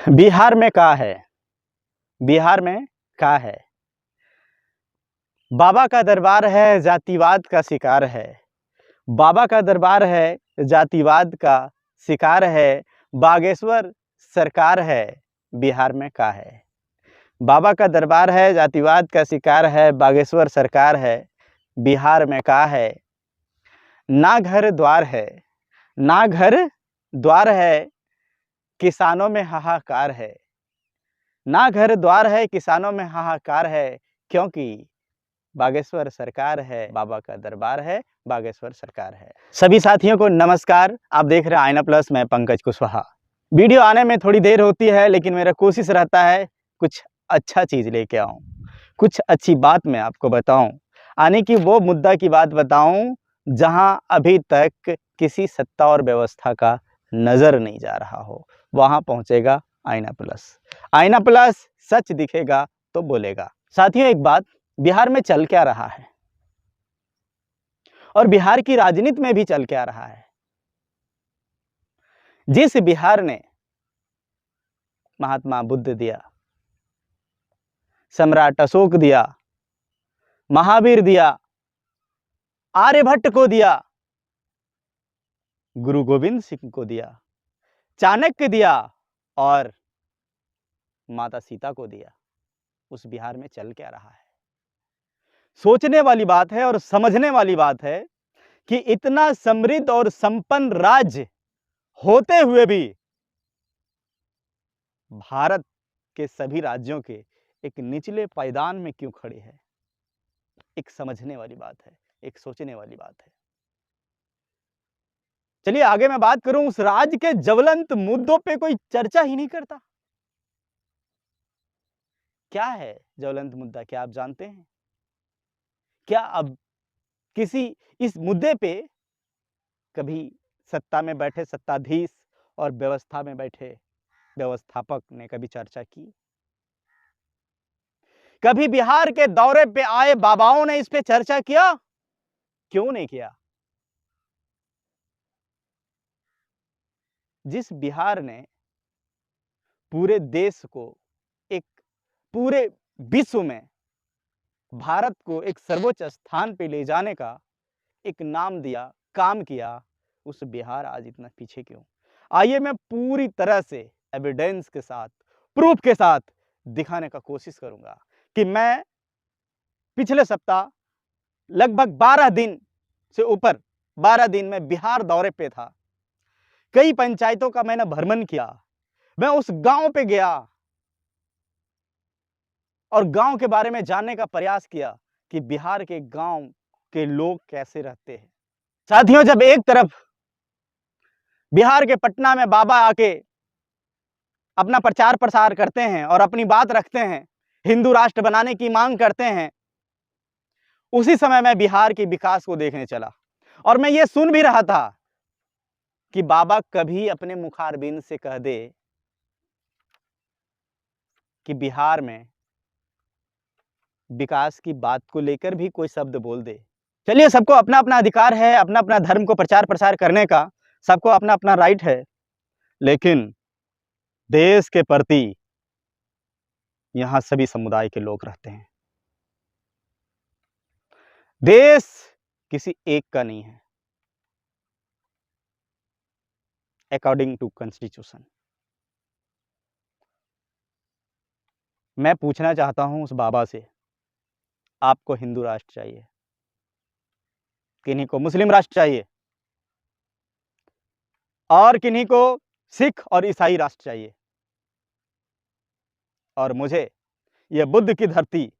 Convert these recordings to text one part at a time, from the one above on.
बिहार में का है? बिहार में का है? बाबा का दरबार है, जातिवाद का शिकार है। बाबा का दरबार है, जातिवाद का शिकार है। बागेश्वर सरकार है, बिहार में का है? बाबा का दरबार है, जातिवाद का शिकार है। बागेश्वर सरकार है, बिहार में का है? ना घर द्वार है, ना घर द्वार है, किसानों में हाहाकार है। ना घर द्वार है, किसानों में हाहाकार है, क्योंकि बागेश्वर सरकार है। बाबा का दरबार है, बागेश्वर सरकार है। सभी साथियों को नमस्कार। आप देख रहे हैं आईना प्लस। मैं पंकज कुशवाहा। वीडियो आने में थोड़ी देर होती है, लेकिन मेरा कोशिश रहता है कुछ अच्छा चीज़ लेके आऊँ, कुछ अच्छी बात मैं आपको बताऊँ, आने की वो मुद्दा की बात बताऊँ जहां अभी तक किसी सत्ता और व्यवस्था का नज़र नहीं जा रहा हो। वहां पहुंचेगा आईना प्लस। आईना प्लस सच दिखेगा तो बोलेगा। साथियों, एक बात, बिहार में चल क्या रहा है और बिहार की राजनीति में भी चल क्या रहा है? जिस बिहार ने महात्मा बुद्ध दिया, सम्राट अशोक दिया, महावीर दिया, आर्यभट्ट को दिया, गुरु गोविंद सिंह को दिया, चाणक्य दिया और माता सीता को दिया, उस बिहार में चल क्या रहा है? सोचने वाली बात है और समझने वाली बात है कि इतना समृद्ध और संपन्न राज्य होते हुए भी भारत के सभी राज्यों के एक निचले पायदान में क्यों खड़े हैं? एक समझने वाली बात है, एक सोचने वाली बात है। चलिए आगे मैं बात करूं, उस राज्य के ज्वलंत मुद्दों पे कोई चर्चा ही नहीं करता। क्या है ज्वलंत मुद्दा, क्या आप जानते हैं? क्या अब किसी इस मुद्दे पे कभी सत्ता में बैठे सत्ताधीश और व्यवस्था में बैठे व्यवस्थापक ने कभी चर्चा की? कभी बिहार के दौरे पे आए बाबाओं ने इस पे चर्चा किया? क्यों नहीं किया? जिस बिहार ने पूरे देश को, एक पूरे विश्व में भारत को एक सर्वोच्च स्थान पे ले जाने का एक नाम दिया, काम किया, उस बिहार आज इतना पीछे क्यों? आइए मैं पूरी तरह से एविडेंस के साथ, प्रूफ के साथ दिखाने का कोशिश करूंगा कि मैं पिछले सप्ताह लगभग 12 दिन से ऊपर 12 दिन में बिहार दौरे पे था। कई पंचायतों का मैंने भ्रमण किया। मैं उस गांव पे गया और गांव के बारे में जानने का प्रयास किया कि बिहार के गांव के लोग कैसे रहते हैं। साथियों, जब एक तरफ बिहार के पटना में बाबा आके अपना प्रचार प्रसार करते हैं और अपनी बात रखते हैं, हिंदू राष्ट्र बनाने की मांग करते हैं, उसी समय मैं बिहार के विकास को देखने चला और मैं ये सुन भी रहा था कि बाबा कभी अपने मुखारबिंद से कह दे कि बिहार में विकास की बात को लेकर भी कोई शब्द बोल दे। चलिए, सबको अपना अपना अधिकार है, अपना अपना धर्म को प्रचार प्रसार करने का, सबको अपना अपना राइट है, लेकिन देश के प्रति यहां सभी समुदाय के लोग रहते हैं। देश किसी एक का नहीं है, अकॉर्डिंग टू कॉन्स्टिट्यूशन। मैं पूछना चाहता हूं उस बाबा से, आपको हिंदू राष्ट्र चाहिए, किन्हीं को मुस्लिम राष्ट्र चाहिए और किन्हीं को सिख और ईसाई राष्ट्र चाहिए, और मुझे यह बुद्ध की धरती,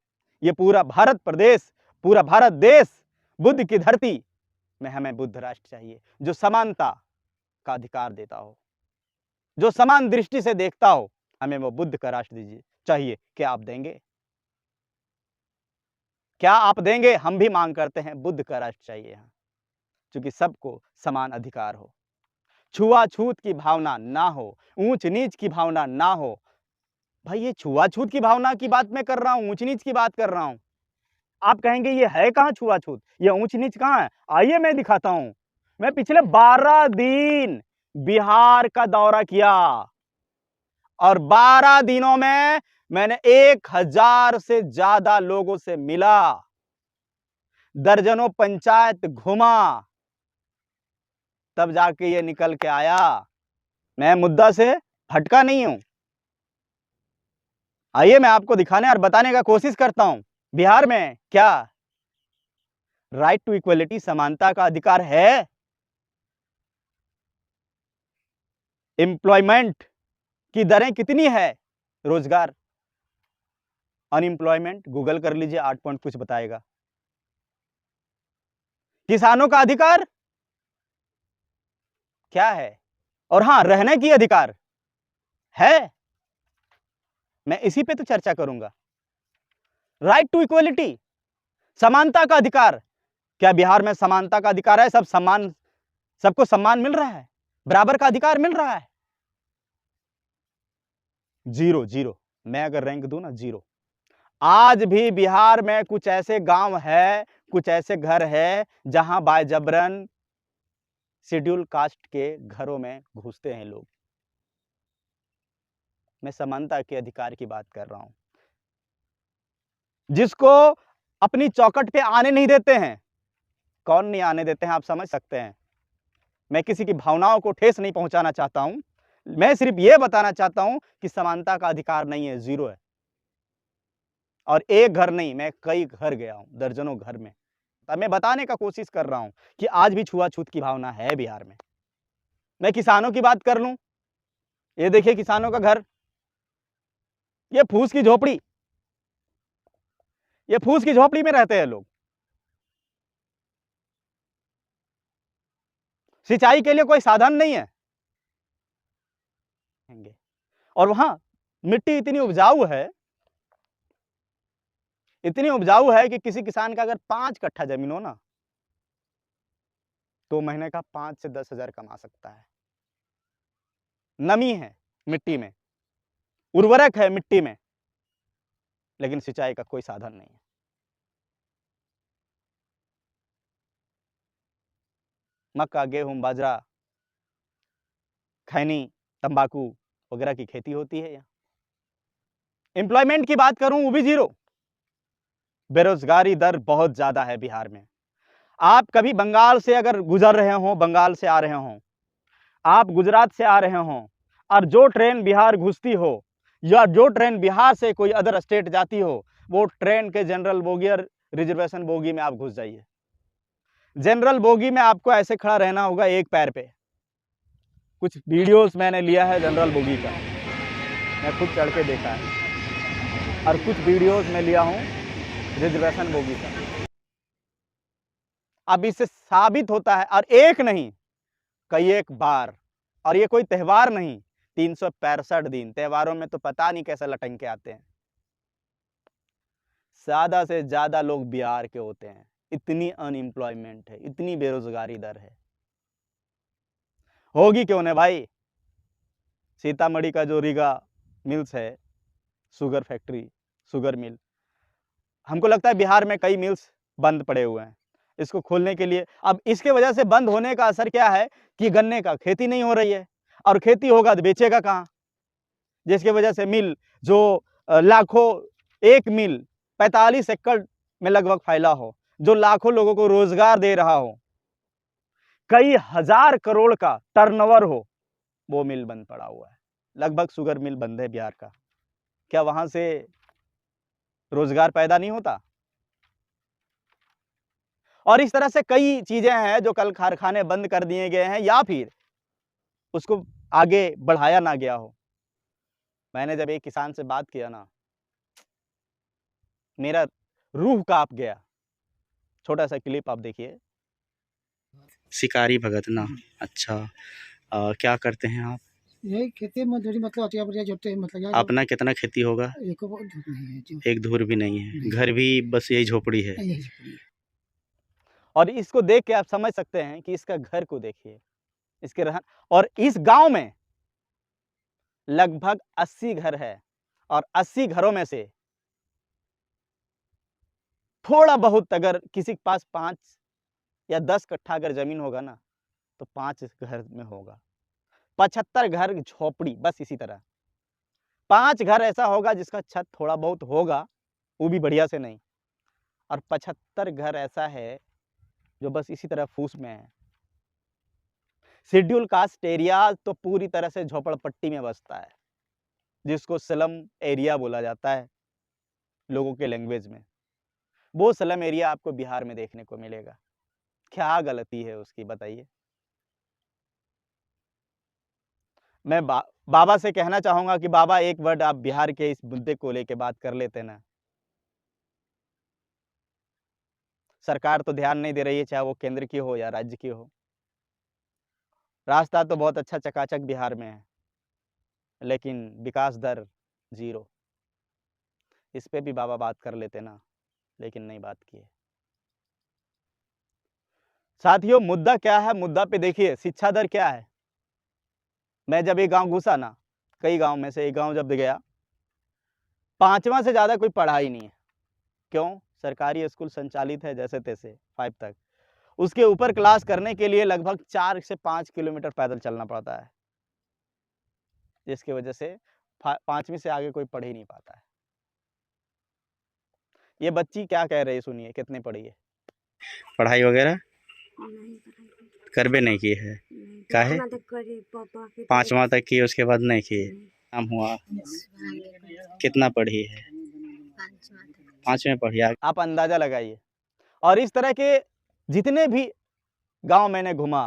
ये पूरा भारत प्रदेश, पूरा भारत देश बुद्ध की धरती में हमें बुद्ध राष्ट्र चाहिए, जो समानता का अधिकार देता हो, जो समान दृष्टि से देखता हो। हमें वो बुद्ध का राष्ट्र दीजिए चाहिए। क्या आप देंगे? क्या आप देंगे? हम भी मांग करते हैं, बुद्ध का राष्ट्र चाहिए यहाँ, क्योंकि सबको समान अधिकार हो, छुआछूत की भावना ना हो, ऊंच नीच की भावना ना हो। भाई, ये छुआछूत की भावना की बात मैं कर रहा हूं, ऊंच नीच की बात कर रहा हूं। आप कहेंगे ये है कहां छुआछूत, ये ऊंच नीच कहां है? आइए मैं दिखाता हूं। मैं पिछले 12 दिन बिहार का दौरा किया और 12 दिनों में मैंने 1000 से ज्यादा लोगों से मिला, दर्जनों पंचायत घुमा, तब जाके ये निकल के आया। मैं मुद्दा से भटका नहीं हूं। आइए मैं आपको दिखाने और बताने का कोशिश करता हूं, बिहार में क्या राइट टू इक्वलिटी, समानता का अधिकार है? एम्प्लॉयमेंट की दरें कितनी है? रोजगार, अनएम्प्लॉयमेंट गूगल कर लीजिए, 8 पॉइंट कुछ बताएगा। किसानों का अधिकार क्या है? और हां, रहने की अधिकार है। मैं इसी पे तो चर्चा करूंगा। राइट टू इक्वलिटी, समानता का अधिकार, क्या बिहार में समानता का अधिकार है? सब सम्मान, सबको सम्मान मिल रहा है, बराबर का अधिकार मिल रहा है? Zero, zero. मैं अगर रैंक दूं ना, जीरो। आज भी बिहार में कुछ ऐसे गांव है, कुछ ऐसे घर है जहां बायजबरन शेड्यूल कास्ट के घरों में घुसते हैं लोग। मैं समानता के अधिकार की बात कर रहा हूं, जिसको अपनी चौखट पे आने नहीं देते हैं। कौन नहीं आने देते हैं, आप समझ सकते हैं। मैं किसी की भावनाओं को ठेस नहीं पहुंचाना चाहता हूं, मैं सिर्फ यह बताना चाहता हूं कि समानता का अधिकार नहीं है, जीरो है। और एक घर नहीं, मैं कई घर गया हूं, दर्जनों घर में। तब मैं बताने का कोशिश कर रहा हूं कि आज भी छुआछूत की भावना है बिहार में। मैं किसानों की बात कर लूं, ये देखिए किसानों का घर, ये फूस की झोपड़ी, ये फूस की झोपड़ी में रहते हैं लोग। सिंचाई के लिए कोई साधन नहीं है, और वहां मिट्टी इतनी उपजाऊ है, इतनी उपजाऊ है कि किसी किसान का अगर 5 कट्ठा जमीन हो ना, तो महीने का 5 से 10 हजार कमा सकता है। नमी है मिट्टी में, उर्वरक है मिट्टी में, लेकिन सिंचाई का कोई साधन नहीं है। मक्का, गेहूं, बाजरा, खैनी, तंबाकू वगैरह की खेती होती है यहाँ। एम्प्लॉयमेंट की बात करूं, वो भी जीरो। बेरोजगारी दर बहुत ज्यादा है बिहार में। आप कभी बंगाल से अगर गुजर रहे हो, बंगाल से आ रहे हो, आप गुजरात से आ रहे हो, और जो ट्रेन बिहार घुसती हो, या जो ट्रेन बिहार से कोई अदर स्टेट जाती हो, वो ट्रेन के जनरल बोगी और रिजर्वेशन बोगी में आप घुस जाइए। जनरल बोगी में आपको ऐसे खड़ा रहना होगा एक पैर पे। कुछ वीडियोस मैंने लिया है जनरल बोगी का, मैं खुद चढ़ के देखा है, और कुछ वीडियोस में लिया हूं रिजर्वेशन बोगी का। अब इससे साबित होता है, और एक नहीं कई एक बार, और ये कोई त्योहार नहीं, 365 दिन, त्योहारों में तो पता नहीं कैसे लटक के आते हैं। ज्यादा से ज्यादा लोग बिहार के होते हैं, इतनी अनएम्प्लॉयमेंट है, इतनी बेरोजगारी दर है। होगी क्यों नहीं भाई? सीतामढ़ी का जो रीगा मिल्स है, शुगर फैक्ट्री, शुगर मिल, हमको लगता है बिहार में कई मिल्स बंद पड़े हुए हैं। इसको खोलने के लिए, अब इसके वजह से बंद होने का असर क्या है कि गन्ने का खेती नहीं हो रही है, और खेती होगा तो बेचेगा कहाँ? जिसकी वजह से मिल जो लाखों, एक मिल 45 एकड़ में लगभग फैला हो, जो लाखों लोगों को रोजगार दे रहा हो, कई हजार करोड़ का टर्नओवर हो, वो मिल बंद पड़ा हुआ है। लगभग शुगर मिल बंद है बिहार का। क्या वहां से रोजगार पैदा नहीं होता? और इस तरह से कई चीजें हैं जो कल कारखाने बंद कर दिए गए हैं, या फिर उसको आगे बढ़ाया ना गया हो। मैंने जब एक किसान से बात किया ना, मेरा रूह कांप गया। छोटा सा क्लिप आप देखिए। शिकारी भगत ना, अच्छा, क्या करते हैं आप? यही खेती मजदूरी, मतलब अतिया बढ़िया जोते, मतलब यार अपना कितना खेती होगा? एक वो धूप नहीं है जो एक धूर भी नहीं है, नहीं। घर भी बस यही झोपड़ी है। यही झोपड़ी है। और इसको देख के आप समझ सकते हैं कि इसका घर को देखिए, इसके रहन। और इस गांव में लगभग 80 घर है, और 80 घरों में से थोड़ा बहुत, अगर किसी के पास 5 या 10 कट्ठा अगर जमीन होगा ना, तो 5 घर में होगा, 75 घर झोपड़ी, बस इसी तरह। 5 घर ऐसा होगा जिसका छत थोड़ा बहुत होगा, वो भी बढ़िया से नहीं, और 75 घर ऐसा है जो बस इसी तरह फूस में है। शेड्यूल कास्ट एरिया तो पूरी तरह से झोपड़पट्टी में बसता है, जिसको स्लम एरिया बोला जाता है लोगों के लैंग्वेज में। वो स्लम एरिया आपको बिहार में देखने को मिलेगा। क्या गलती है उसकी बताइए? मैं बाबा से कहना चाहूंगा कि बाबा एक वर्ड आप बिहार के इस मुद्दे को लेके बात कर लेते ना। सरकार तो ध्यान नहीं दे रही है, चाहे वो केंद्र की हो या राज्य की हो। रास्ता तो बहुत अच्छा चकाचक बिहार में है, लेकिन विकास दर 0। इस पे भी बाबा बात कर लेते ना, लेकिन नहीं बात किए। साथियों, मुद्दा क्या है? मुद्दा पे देखिए, शिक्षा दर क्या है। मैं जब एक गांव घुसा ना, कई गांव में से एक गांव जब गया, 5वां से ज़्यादा कोई पढ़ा ही नहीं है। क्यों? सरकारी स्कूल संचालित है जैसे तैसे 5 तक। उसके ऊपर क्लास करने के लिए लगभग 4 से 5 किलोमीटर पैदल चलना पड़ता है, जिसकी वजह से 5वीं से आगे कोई पढ़ ही नहीं पाता है। ये बच्ची क्या कह रही है, सुनिए। कितने पढ़ी है? पढ़ाई वगैरह करबे नहीं की है। काहे? 5वां तक की, उसके बाद नहीं की। काम हुआ? कितना पढ़ी है? 5वें पढ़ी। आप अंदाजा लगाइए। और इस तरह के जितने भी गांव मैंने घुमा,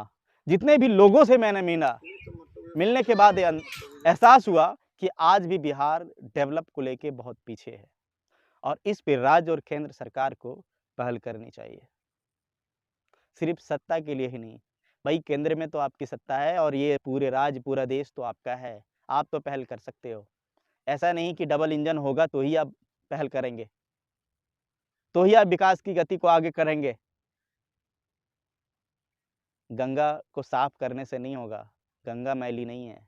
जितने भी लोगों से मैंने मिलने के बाद एहसास हुआ कि आज भी बिहार डेवलप को लेके बहुत पीछे है, और इस पे राज्य और केंद्र सरकार को पहल करनी चाहिए। सिर्फ सत्ता के लिए ही नहीं भाई, केंद्र में तो आपकी सत्ता है और ये पूरे राज्य, पूरा देश तो आपका है। आप तो पहल कर सकते हो। ऐसा नहीं कि डबल इंजन होगा तो ही आप पहल करेंगे, तो ही आप विकास की गति को आगे करेंगे। गंगा को साफ करने से नहीं होगा, गंगा मैली नहीं है।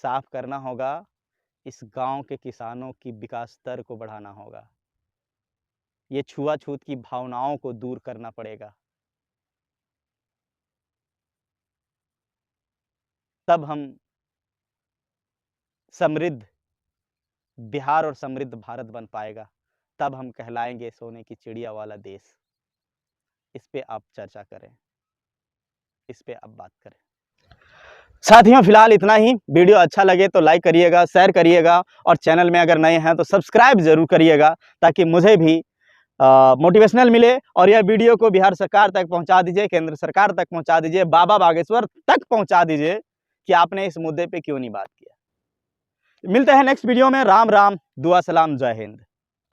साफ करना होगा, इस गांव के किसानों की विकास दर को बढ़ाना होगा। ये छुआछूत की भावनाओं को दूर करना पड़ेगा, तब हम समृद्ध बिहार और समृद्ध भारत बन पाएगा। तब हम कहलाएंगे सोने की चिड़िया वाला देश। इस पे आप चर्चा करें, इस पे आप बात करें। साथियों, फिलहाल इतना ही। वीडियो अच्छा लगे तो लाइक करिएगा, शेयर करिएगा, और चैनल में अगर नए हैं तो सब्सक्राइब जरूर करिएगा, ताकि मुझे भी मोटिवेशनल मिले। और यह वीडियो को बिहार सरकार तक पहुंचा दीजिए, केंद्र सरकार तक पहुंचा दीजिए, बाबा बागेश्वर तक पहुंचा दीजिए कि आपने इस मुद्दे पे क्यों नहीं बात किया। मिलते हैं नेक्स्ट वीडियो में। राम राम, दुआ सलाम, जय हिंद।